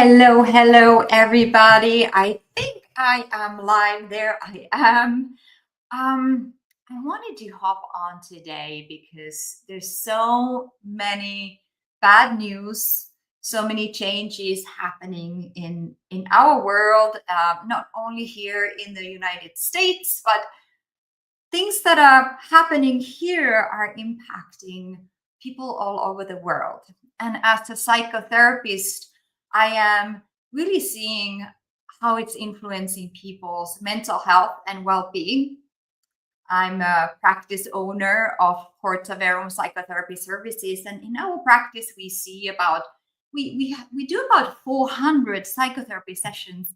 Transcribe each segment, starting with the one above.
Hello, everybody. I think I am live. There I am. Um, I wanted to hop on today because there's so many bad news, so many changes happening in our world, not only here in the United States, but things that are happening here are impacting people all over the world. And as a psychotherapist, I am really seeing how it's influencing people's mental health and well being. I'm a practice owner of Porta Verum Psychotherapy services, and in our practice, we see about we do about 400 psychotherapy sessions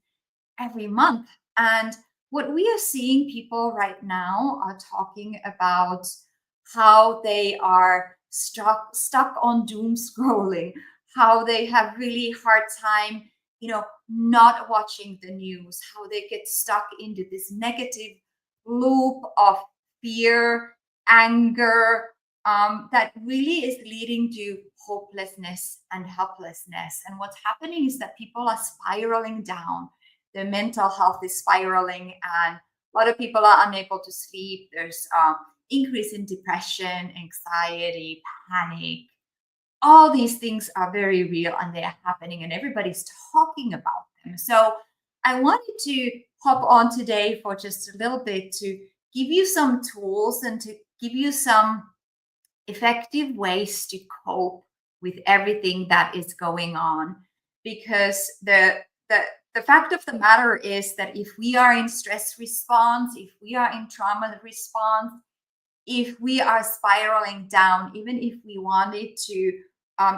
every month. And what we are seeing people right now are talking about how they are stuck on doom scrolling, how they have really hard time, not watching the news, how they get stuck into this negative loop of fear, anger, that really is leading to hopelessness and helplessness. And what's happening is that people are spiraling down. Their mental health is spiraling, and a lot of people are unable to sleep. There's increase in depression, anxiety, panic. All these things are very real and they are happening, and everybody's talking about them. So I wanted to hop on today for just a little bit to give you some tools and to give you some effective ways to cope with everything that is going on, because the fact of the matter is that if we are in stress response, if we are in trauma response, if we are spiraling down, even if we wanted to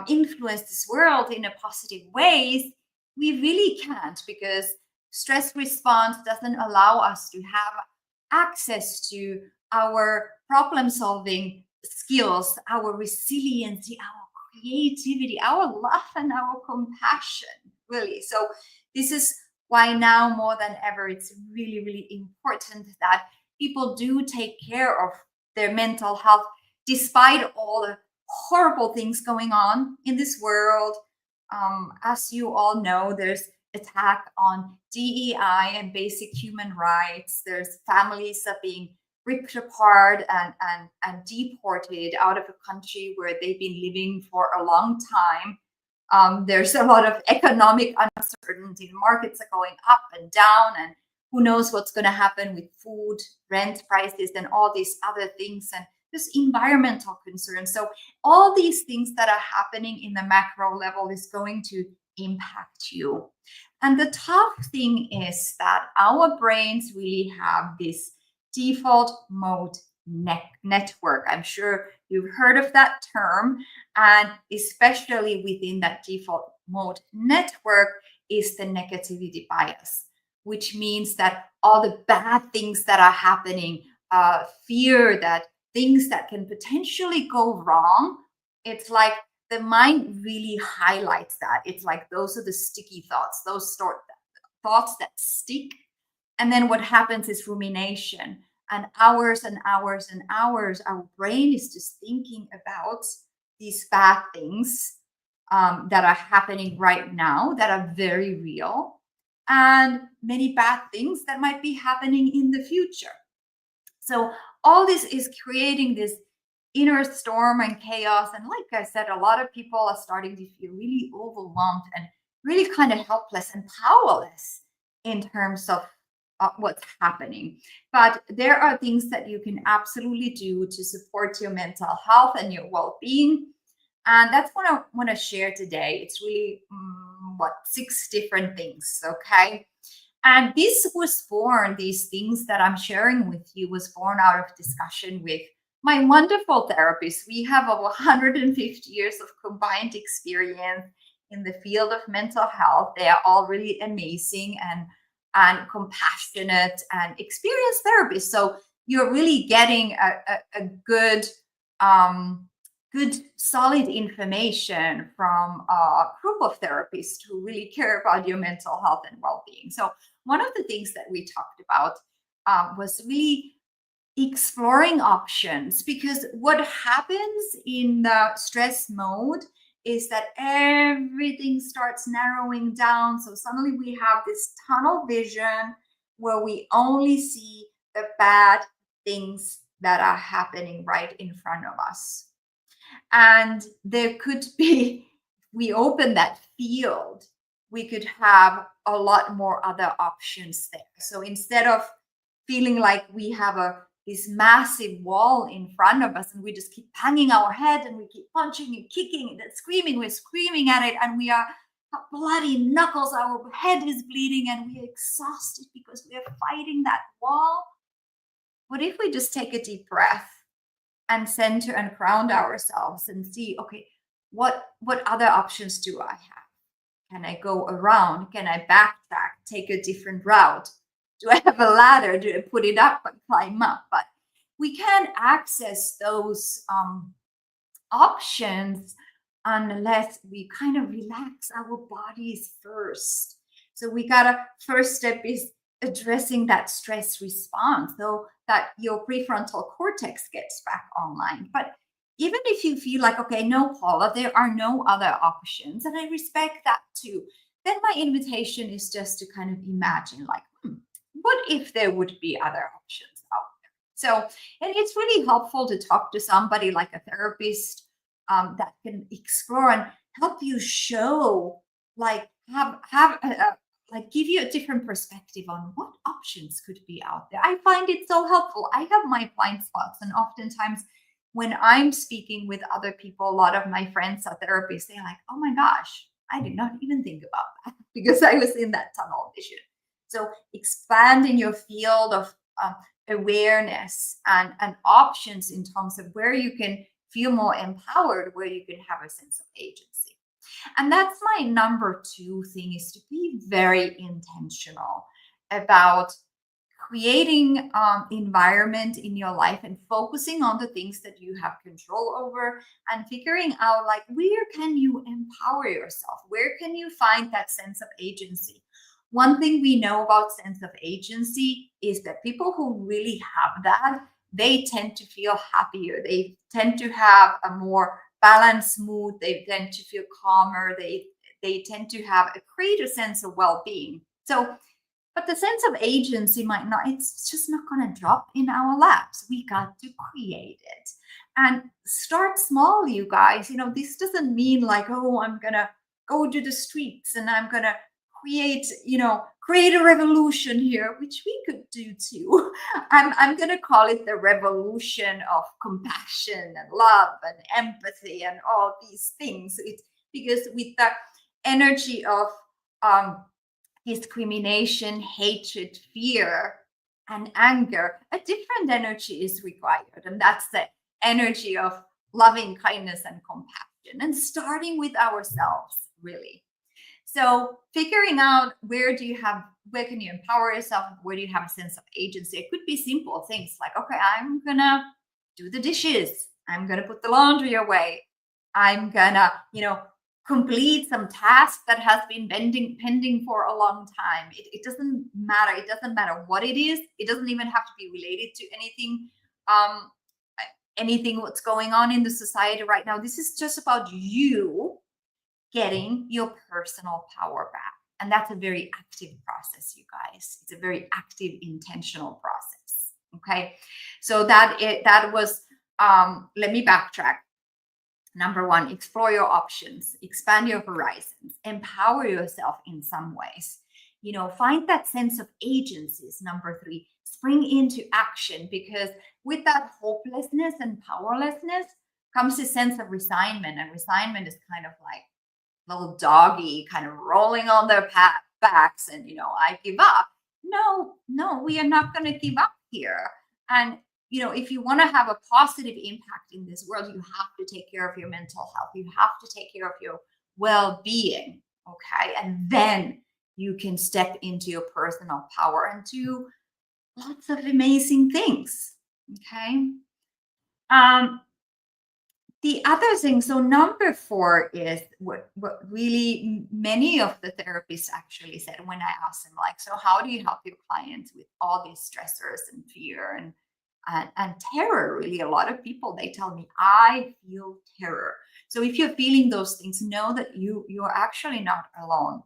influence this world in a positive ways, we really can't, because stress response doesn't allow us to have access to our problem solving skills, our resiliency, our creativity, our love, and our compassion, really. So this is why now more than ever, it's really, really important that people do take care of their mental health, despite all the horrible things going on in this world. As you all know, there's attack on DEI and basic human rights. There's families that are being ripped apart and deported out of a country where they've been living for a long time. There's a lot of economic uncertainty. Markets are going up and down, and who knows what's going to happen with food, rent prices, and all these other things, and just environmental concerns. So all these things that are happening in the macro level is going to impact you. And the tough thing is that our brains really have this default mode network. I'm sure you've heard of that term. And especially within that default mode network is the negativity bias, which means that all the bad things that are happening, fear that things that can potentially go wrong, it's like the mind really highlights that. It's like those are the sticky thoughts, those thoughts that stick. And then what happens is rumination, and hours and hours and hours, our brain is just thinking about these bad things that are happening right now, that are very real, and many bad things that might be happening in the future. So all this is creating this inner storm and chaos. And like I said, a lot of people are starting to feel really overwhelmed and really kind of helpless and powerless in terms of what's happening. But there are things that you can absolutely do to support your mental health and your well-being. And that's what I want to share today. It's really, 6 different things, okay? And this was born, these things that I'm sharing with you was born out of discussion with my wonderful therapist. We have over 150 years of combined experience in the field of mental health. They are all really amazing and compassionate and experienced therapists. So you're really getting a good, good, solid information from a group of therapists who really care about your mental health and well-being. So one of the things that we talked about was really exploring options, because what happens in the stress mode is that everything starts narrowing down. So suddenly we have this tunnel vision where we only see the bad things that are happening right in front of us. And there could be, we open that field, we could have a lot more other options there. So instead of feeling like we have this massive wall in front of us and we just keep banging our head and we keep punching and kicking and screaming, we're screaming at it and we are bloody knuckles, our head is bleeding and we are exhausted because we are fighting that wall. What if we just take a deep breath and center and ground ourselves and see, okay, what other options do I have? Can I go around? Can I backtrack, take a different route? Do I have a ladder? Do I put it up and climb up? But we can access those options unless we kind of relax our bodies first. So we gotta, first step is addressing that stress response so that your prefrontal cortex gets back online. But even if you feel like, okay, no, Paula, there are no other options, and I respect that too, then my invitation is just to kind of imagine, like, what if there would be other options out there? So, and it's really helpful to talk to somebody like a therapist that can explore and help you show, like, like give you a different perspective on what options could be out there. I find it so helpful. I have my blind spots, and oftentimes when I'm speaking with other people, a lot of my friends are therapists. They're like, "Oh my gosh, I did not even think about that because I was in that tunnel vision." So expanding your field of awareness and options in terms of where you can feel more empowered, where you can have a sense of agency. And that's my number two thing, is to be very intentional about creating environment in your life and focusing on the things that you have control over, and figuring out, like, where can you empower yourself? Where can you find that sense of agency? One thing we know about sense of agency is that people who really have that, they tend to feel happier. They tend to have a more balanced mood. They tend to feel calmer. They tend to have a greater sense of well-being. So, but the sense of agency might not, it's just not going to drop in our laps. We got to create it. And start small, you guys. You know, this doesn't mean like, oh, I'm going to go to the streets and I'm going to create a revolution here, which we could do too. I'm going to call it the revolution of compassion and love and empathy and all these things. It's because with the energy of discrimination, hatred, fear, and anger, a different energy is required. And that's the energy of loving kindness and compassion, and starting with ourselves, really. So figuring out where can you empower yourself? Where do you have a sense of agency? It could be simple things like, okay, I'm gonna do the dishes. I'm gonna put the laundry away. I'm gonna, complete some task that has been pending for a long time. It doesn't matter. It doesn't matter what it is. It doesn't even have to be related to anything what's going on in the society right now. This is just about you getting your personal power back. And that's a very active process, you guys. It's a very active, intentional process. Okay. So that was, let me backtrack. Number one, explore your options, expand your horizons, empower yourself in some ways. Find that sense of agency is number three. Spring into action, because with that hopelessness and powerlessness comes a sense of resignment. And resignment is kind of like little doggy kind of rolling on their backs and, I give up. No, we are not going to give up here. And if you want to have a positive impact in this world, you have to take care of your mental health. You have to take care of your well-being. Okay. And then you can step into your personal power and do lots of amazing things. Okay. The other thing, so number four is what really many of the therapists actually said when I asked them, like, so how do you help your clients with all these stressors and fear and terror? Really, a lot of people, they tell me, I feel terror. So if you're feeling those things, know that you're actually not alone.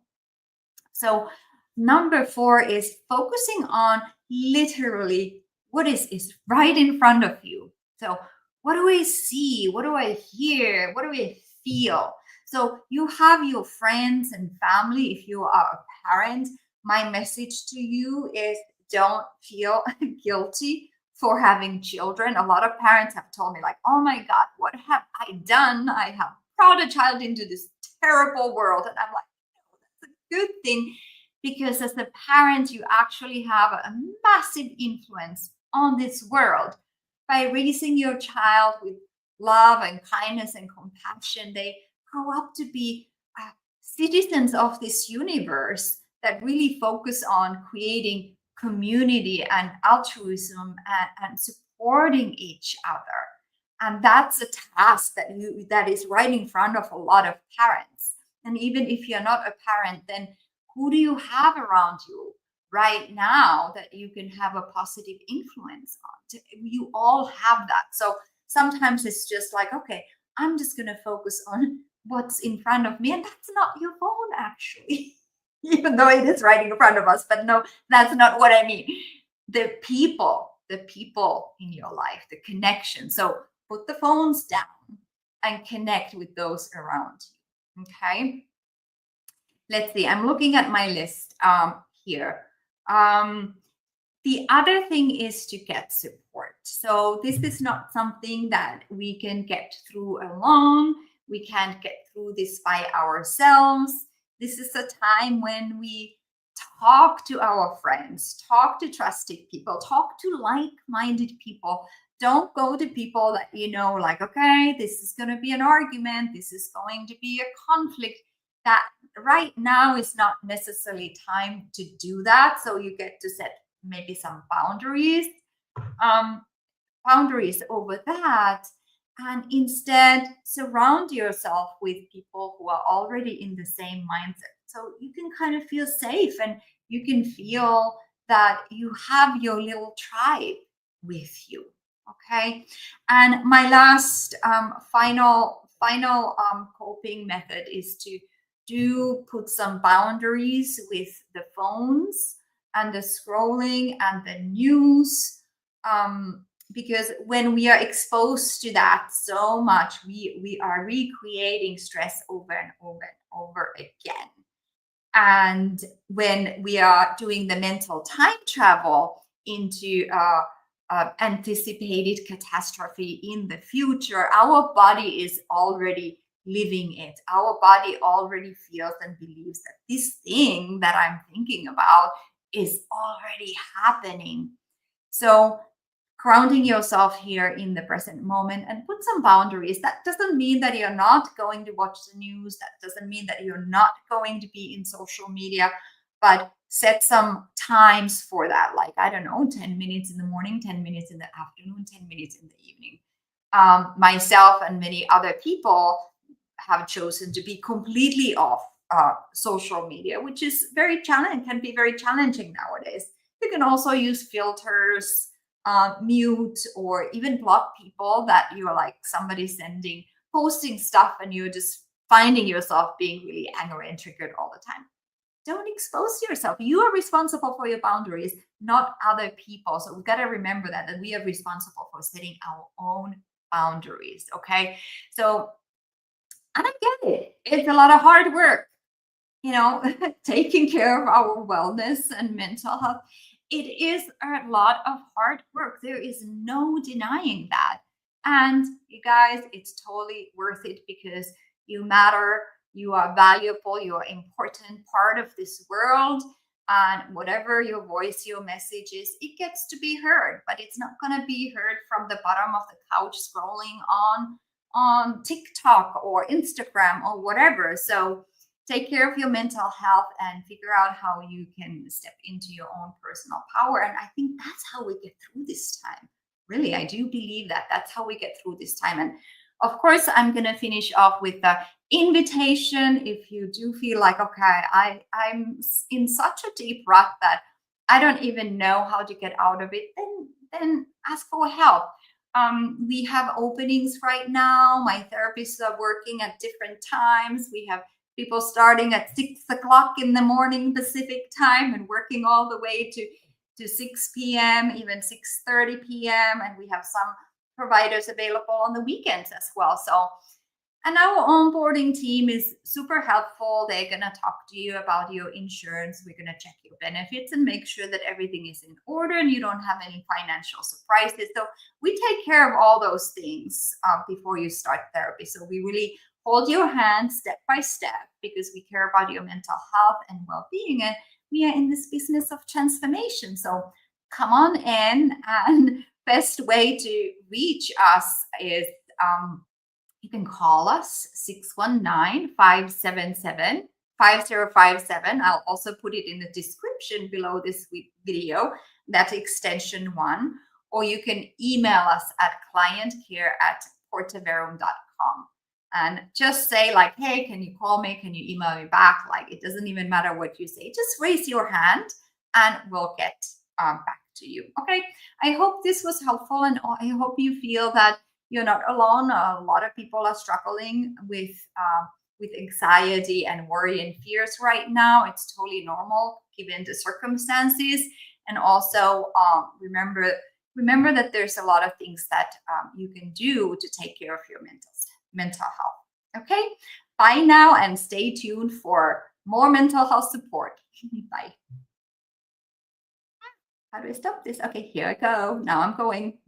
So number four is focusing on literally what is right in front of you. So what do I see? What do I hear? What do I feel? So you have your friends and family. If you are a parent, my message to you is don't feel guilty for having children. A lot of parents have told me, like, oh my God, what have I done? I have brought a child into this terrible world. And I'm like, good thing, because as a parent you actually have a massive influence on this world by raising your child with love and kindness and compassion. They grow up to be citizens of this universe that really focus on creating community and altruism, and supporting each other. And that's a task that is right in front of a lot of parents. And even if you're not a parent, then who do you have around you right now that you can have a positive influence on? You all have that. So sometimes it's just like, okay, I'm just going to focus on what's in front of me. And that's not your phone, actually, even though it is right in front of us. But no, that's not what I mean. The people in your life, the connection. So put the phones down and connect with those around you. Okay. Let's see. I'm looking at my list here. Um, the other thing is to get support. So this is not something that we can get through alone. We can't get through this by ourselves. This is a time when we talk to our friends, talk to trusted people, talk to like-minded people. Don't go to people that you know, like, okay, this is going to be an argument, this is going to be a conflict. That right now is not necessarily time to do that. So you get to set maybe some um, boundaries over that, and instead surround yourself with people who are already in the same mindset, so you can kind of feel safe, and you can feel that you have your little tribe with you. Okay. And my last final coping method is to do put some boundaries with the phones and the scrolling and the news, because when we are exposed to that so much, we are recreating stress over and over and over again. And when we are doing the mental time travel into anticipated catastrophe in the future, our body is already living it. Our body already feels and believes that this thing that I'm thinking about is already happening. So grounding yourself here in the present moment and put some boundaries. That doesn't mean that you're not going to watch the news. That doesn't mean that you're not going to be in social media, but set some times for that. Like, I don't know, 10 minutes in the morning, 10 minutes in the afternoon, 10 minutes in the evening. Myself and many other people have chosen to be completely off social media, which is very challenging, can be very challenging nowadays. You can also use filters, mute, or even block people that you're like somebody posting stuff, and you're just finding yourself being really angry and triggered all the time. Don't expose yourself. You are responsible for your boundaries, not other people. So we've got to remember that we are responsible for setting our own boundaries. Okay. So, and I get it. It's a lot of hard work, taking care of our wellness and mental health. It is a lot of hard work. There is no denying that. And you guys, it's totally worth it, because you matter, you are valuable, you are an important part of this world. And whatever your voice, your message is, it gets to be heard, but it's not going to be heard from the bottom of the couch scrolling on TikTok or Instagram or whatever. So take care of your mental health and figure out how you can step into your own personal power. And I think that's how we get through this time. Really, I do believe that that's how we get through this time. And of course, I'm going to finish off with the invitation. If you do feel like, okay, I'm in such a deep rut that I don't even know how to get out of it, then ask for help. We have openings right now. My therapists are working at different times. We have people starting at 6 o'clock in the morning Pacific time and working all the way to 6 p.m., even 6:30 p.m. And we have some providers available on the weekends as well. So, and our onboarding team is super helpful. They're going to talk to you about your insurance. We're going to check your benefits and make sure that everything is in order and you don't have any financial surprises. So we take care of all those things before you start therapy. So we really hold your hand step by step because we care about your mental health and well-being. And we are in this business of transformation. So come on in. And best way to reach us is you can call us 619-577-5057. I'll also put it in the description below this video, that extension 1. Or you can email us at clientcare@portaverum.com. And just say like, hey, can you call me? Can you email me back? Like, it doesn't even matter what you say. Just raise your hand and we'll get back to you. Okay. I hope this was helpful, and I hope you feel that you're not alone. A lot of people are struggling with anxiety and worry and fears right now. It's totally normal given the circumstances. And also remember that there's a lot of things that you can do to take care of your mental health. Okay, bye now, and stay tuned for more mental health support. Bye. How do I stop this? Okay, here I go. Now I'm going.